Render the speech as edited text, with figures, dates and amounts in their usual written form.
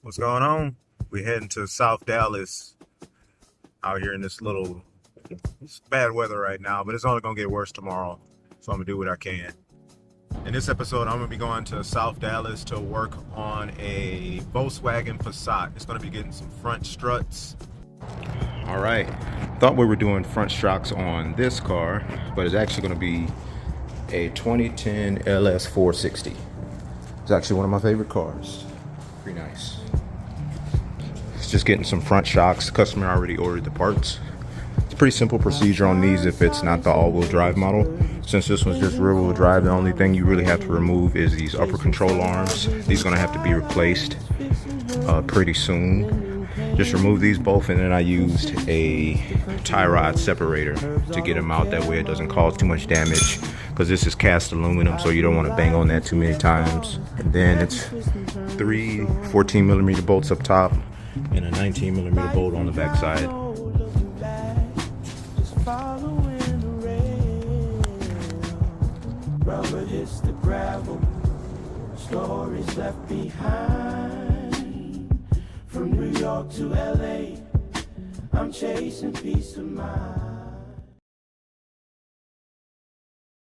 What's going on? We're heading to South Dallas out here in this little, it's bad weather right now, but it's only gonna get worse tomorrow. So I'm gonna do what I can. In this episode, I'm gonna be going to South Dallas to work on a Volkswagen Passat. It's gonna be getting some front struts. All right, thought we were doing front shocks on this car, but it's actually gonna be a 2010 LS460. It's actually one of my favorite cars. Pretty nice. It's just getting some front shocks. The customer already ordered the parts. It's a pretty simple procedure on these if it's not the all-wheel drive model. Since this one's just rear-wheel drive, the only thing you really have to remove is these upper control arms. These are gonna have to be replaced pretty soon. Just remove these both, and then I used a tie rod separator to get them out. That way it doesn't cause too much damage, because this is cast aluminum, so you don't want to bang on that too many times. And then it's 3 14mm bolts up top and a 19mm bolt on the back side. Rubber hits the gravel, stories left behind. From New York to LA, I'm chasing peace of mind.